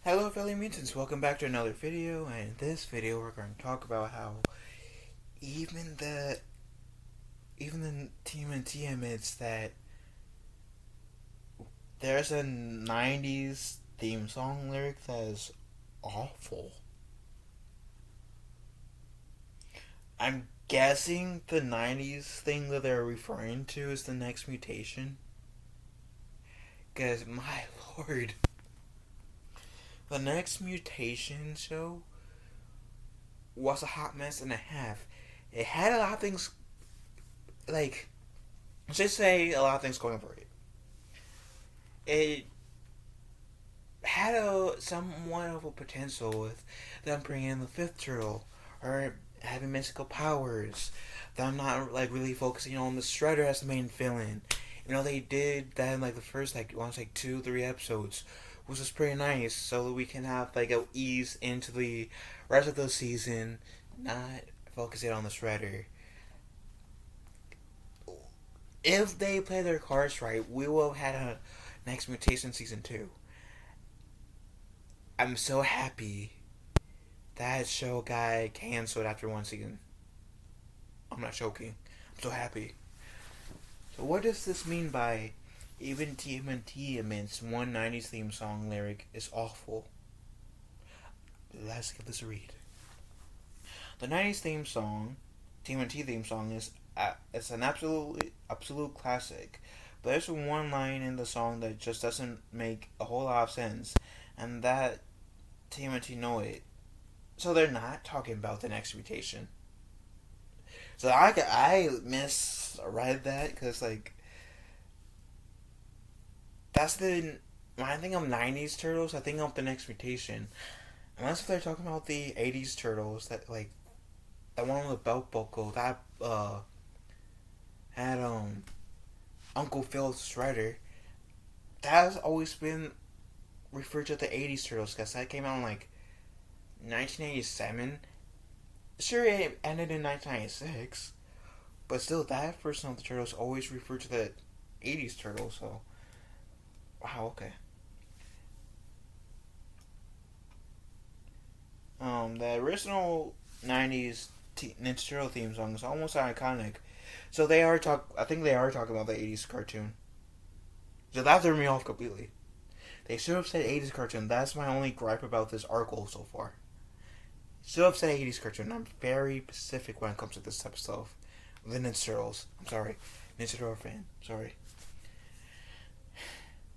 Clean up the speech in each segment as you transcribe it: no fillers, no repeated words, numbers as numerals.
Hello fellow mutants, welcome back to another video, and in this video we're going to talk about how even the TMNT admits that there's a 90s theme song lyric that is awful. I'm guessing the 90s thing that they're referring to is the Next Mutation. Because, my lord, the Next Mutation show was a hot mess and a half. It had a lot of things, like, let's just say a lot of things going for it. It had a somewhat of a potential with them bringing in the fifth turtle or having mystical powers. Them not like really focusing on the Shredder as the main villain. They did that in like the first once 2-3 episodes, which was pretty nice, so that we can have like a ease into the rest of the season, not focusing on the Shredder. If they play their cards right, we will have had a Next Mutation season 2. I'm so happy that show got canceled after one season. I'm not joking. I'm so happy. So what does this mean by even TMNT admits one 90s theme song lyric is awful? Let's give this a read. The 90s theme song, TMNT theme song, is it's an absolute classic. But there's one line in the song that just doesn't make a whole lot of sense, and that TMNT know it. So they're not talking about the Next Mutation. So I misread that because that's the when I think of 90s turtles, I think of the Next Mutation. Unless if they're talking about the 80s turtles that one with the belt buckle that had Uncle Phil's Shredder. That has always been referred to as the 80s turtles because that came out in 1987. Sure, it ended in 1996, but still, that version of the turtles always referred to the 80s turtles. So, wow, okay. The original 90s Ninja Turtle theme song is almost iconic. So I think they are talking about the 80s cartoon. So that threw me off completely. They should have said 80s cartoon. That's my only gripe about this article so far. Should have said 80s cartoon. I'm very specific when it comes to this type of stuff. The Ninja Turtles. I'm sorry. Ninja Turtle fan. Sorry.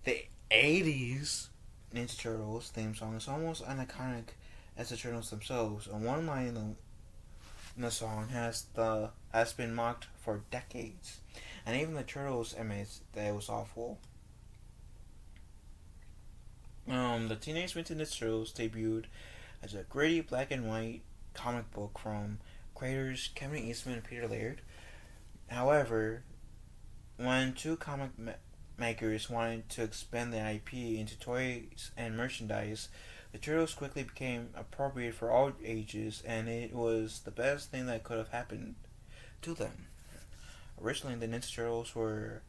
The 80s Ninja Turtles theme song is almost as iconic as the Turtles themselves. And one line in the song has been mocked for decades. And even the Turtles admits that it was awful. The Teenage Mutant Ninja Turtles debuted as a gritty black and white comic book from creators Kevin Eastman and Peter Laird. However, when two comic makers wanted to expand the IP into toys and merchandise, the Turtles quickly became appropriate for all ages, and it was the best thing that could have happened to them. Originally, the Ninja Turtles were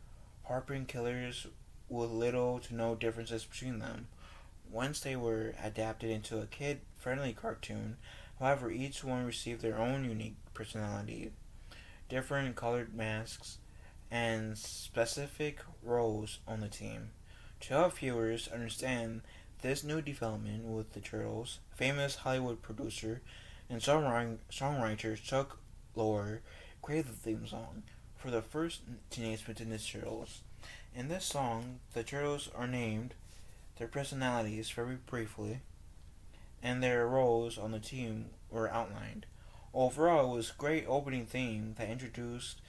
harpoon killers with little to no differences between them. Once they were adapted into a kid-friendly cartoon, however, each one received their own unique personality, different colored masks, and specific roles on the team. To help viewers understand this new development with the Turtles, famous Hollywood producer and songwriter Chuck Lorre created the theme song for the first Teenage Mutant Ninja Turtles. In this song, the Turtles are named, their personalities very briefly, and their roles on the team were outlined. Overall, it was a great opening theme that introduced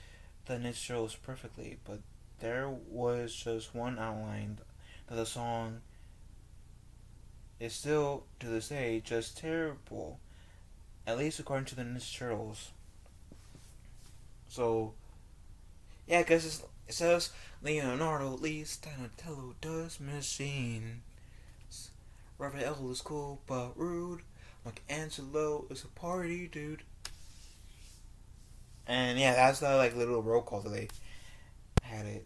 the Ninja Turtles perfectly, but there was just one outline that the song is still, to this day, just terrible, at least according to the Ninja Turtles. So, yeah, because it says Leonardo leads Donatello does machine. Raphael is cool but rude. Michelangelo is a party dude. And yeah, that's the little roll call that they had it.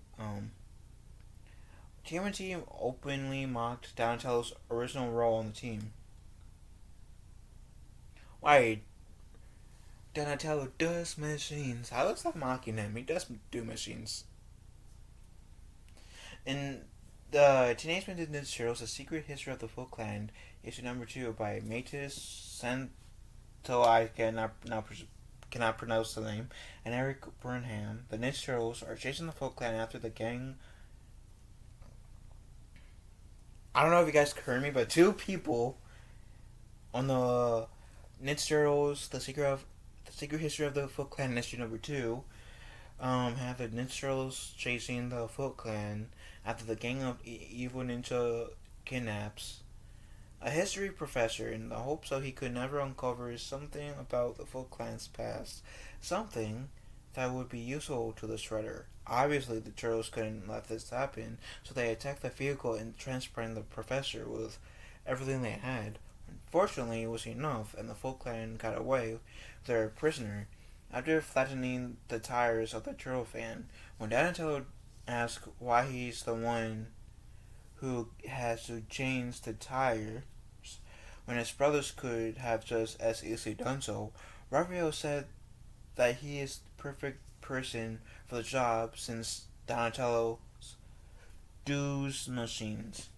TMNT openly mocked Donatello's original role on the team. Why? Donatello does machines. I would stop mocking him. He does do machines. In the Teenage Mutant Ninja Turtles: The Secret History of the Foot Clan, issue number 2 by Matis Santo, I cannot pronounce the name, and Eric Burnham, the Ninja Turtles are chasing the Foot Clan after the gang. I don't know if you guys heard me, but 2 people on the Ninja Turtles: The Secret History of the Foot Clan, issue number 2, have the Ninja Turtles chasing the Foot Clan after the gang of evil ninja kidnaps a history professor in the hopes that he could never uncover something about the Foot Clan's past, something that would be useful to the Shredder. Obviously, the Turtles couldn't let this happen, so they attacked the vehicle and transported the professor with everything they had. Unfortunately, it was enough, and the Foot Clan got away with their prisoner. After flattening the tires of the Turtle fan, when Donatello asks why he's the one who has to change the tires when his brothers could have just as easily done so, Raphael said that he is the perfect person for the job since Donatello does machines.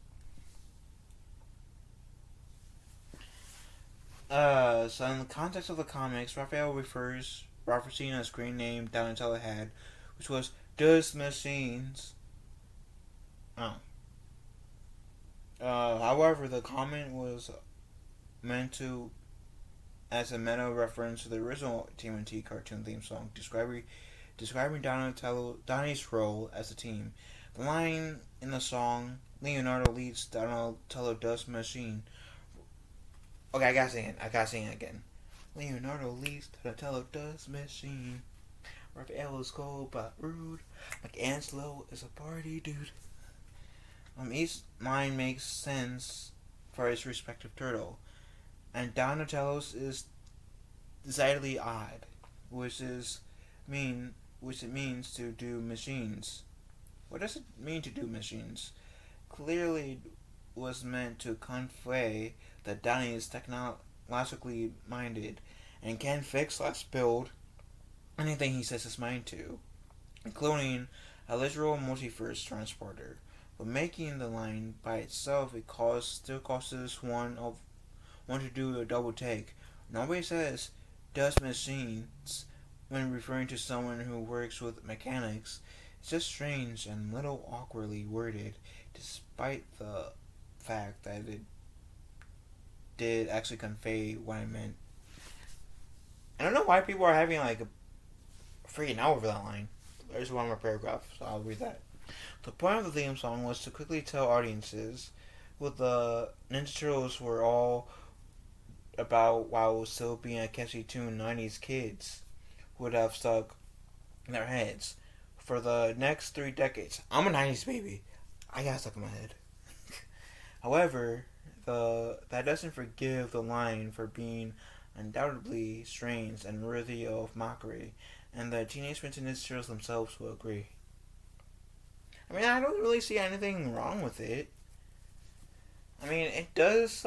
So in the context of the comics, Raphael refers referencing a screen name Donatello had, which was does machines. However, the comment was meant to as a meta reference to the original TMNT cartoon theme song, describing Donnie's role as a team. The line in the song, Leonardo leads, Donatello does machine. Okay, I gotta sing it again. Leonardo leads, Donatello does machine. Raphael is cold but rude. Michelangelo is a party dude. Each line makes sense for its respective turtle, and Donatello's is decidedly odd, which it means to do machines. What does it mean to do machines? Clearly, was meant to convey that Donnie is technologically minded and can fix or build anything he sets his mind to, including a literal multiverse transporter. But making the line by itself, still causes one to do a double take. Nobody says does machines when referring to someone who works with mechanics. It's just strange and little awkwardly worded, despite the fact that it did actually convey what I meant. I don't know why people are having like a freaking out over that line. There's one more paragraph, so I'll read that. The point of the theme song was to quickly tell audiences what the Ninja Turtles were all about while still being a catchy tune 90s kids would have stuck in their heads for the next 3 decades. I'm a 90s baby. I got stuck in my head. However, that doesn't forgive the line for being undoubtedly strange and worthy of mockery, and the Teenage Mutant Ninja Turtles themselves will agree. I mean, I don't really see anything wrong with it. I mean, it does,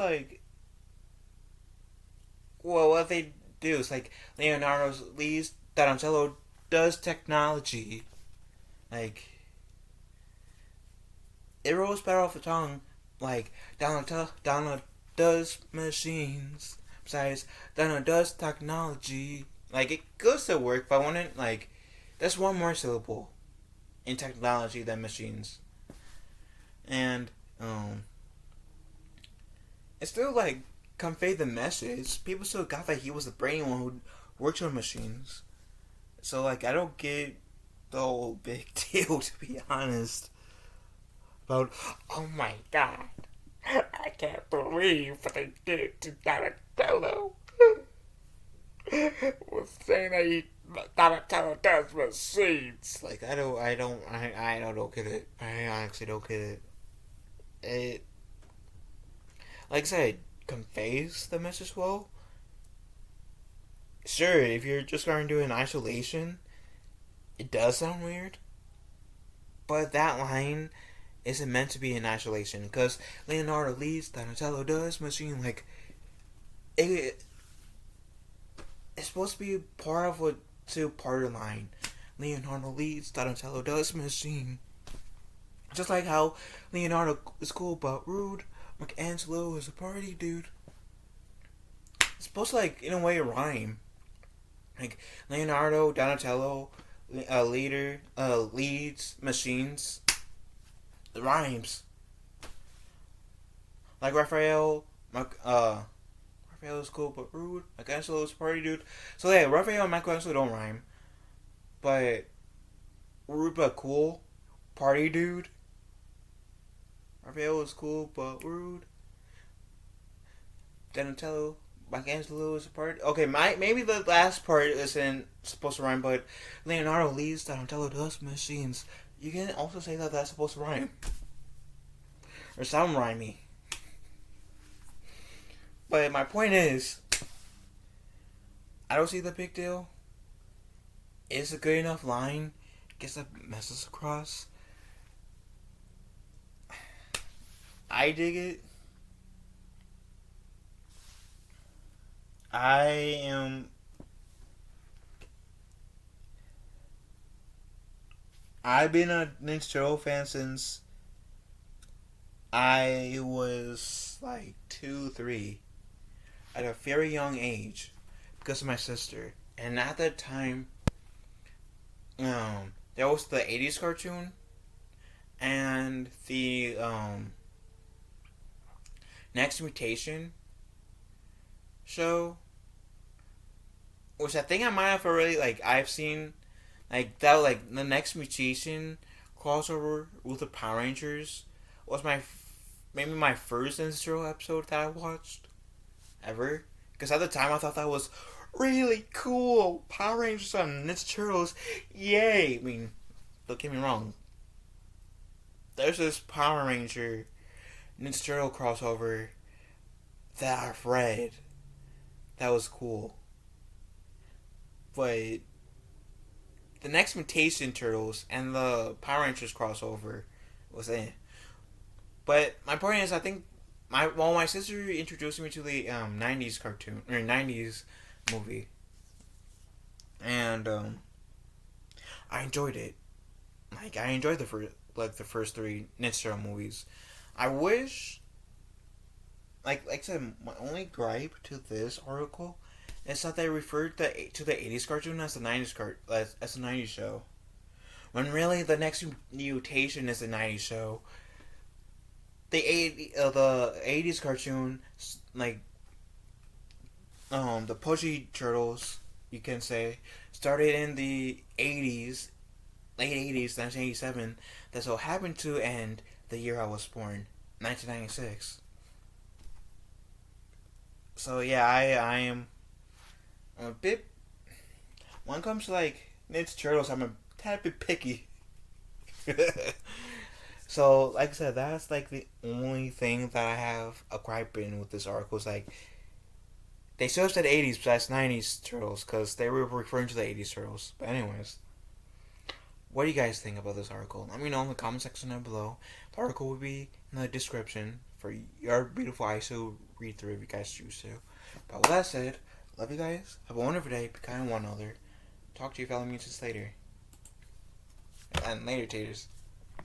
what they do is, Leonardo leads, Donatello does technology. It rolls better off the tongue, Donatello does machines. Besides, Donatello does technology. It could still work, but I wouldn't, that's one more syllable in technology than machines. And it still conveyed the message. People still got that he was the brainy one who works on machines. So I don't get the whole big deal, to be honest. About, oh my god, I can't believe what they did to Donatello. Was saying that Donatello does machines. I don't get it. I honestly don't get it. It, like I said, conveys the message well. Sure, if you're just going to do it in isolation, it does sound weird. But that line isn't meant to be in isolation, because Leonardo leads, Donatello does, Machine, like, it, it's supposed to be part of a two-part line. Leonardo leads, Donatello does, Machine. Just like how Leonardo is cool but rude, Michelangelo is a party dude. It's supposed to, like, in a way, rhyme. Like, Leonardo, Donatello, leads, machines, it rhymes. Like Raphael, Raphael is cool but rude. Michelangelo is a party dude. So yeah, Raphael and Michelangelo don't rhyme. But rude but cool, party dude. Raphael is cool but rude. Donatello, Michelangelo is a part. Okay, maybe the last part isn't supposed to rhyme, but Leonardo leads, Donatello does, machines. You can also say that that's supposed to rhyme. Or sound rhymey. But my point is, I don't see the big deal. It's a good enough line. Gets the message across. I dig it. I am. I've been a Ninja Turtle fan since I was like 2, 3, at a very young age, because of my sister. And at that time, there was the '80s cartoon and the Next Mutation show, which I think I might have already, like, I've seen, like, that, like, the Next Mutation crossover with the Power Rangers was maybe my first Ninja Turtle episode that I watched ever, because at the time I thought that was really cool. Power Rangers on Ninja Turtles, yay. I mean, don't get me wrong, there's this Power Ranger Ninja Turtle crossover that I've read that was cool. But the Next Mutation Turtles and the Power Rangers crossover was in. But my point is, I think my sister introduced me to the '90s cartoon or '90s movie, and I enjoyed it. Like, I enjoyed the first three Ninja Turtle movies. I wish, like I said, my only gripe to this article is that they referred to the '80s cartoon as the as the '90s show, when really the Next Mutation is the '90s show. The '80s cartoon, like, the Pudgy Turtles, you can say, started in the '80s, late '80s, 1987. That so happened to end the year I was born, 1996. So yeah, I'm a bit, when it comes to, like, Ninja Turtles, I'm a tad bit picky. So, like I said, that's, like, the only thing that I have a gripe in with this article. Is, like, they still said '80s, but that's '90s Turtles, because they were referring to the '80s Turtles. But anyways, what do you guys think about this article? Let me know in the comment section down below. The article will be in the description for your beautiful eyes to read through if you guys choose to. But with that said, love you guys. Have a wonderful day. Be kind to one another. Talk to your fellow mutants later. And later, taters.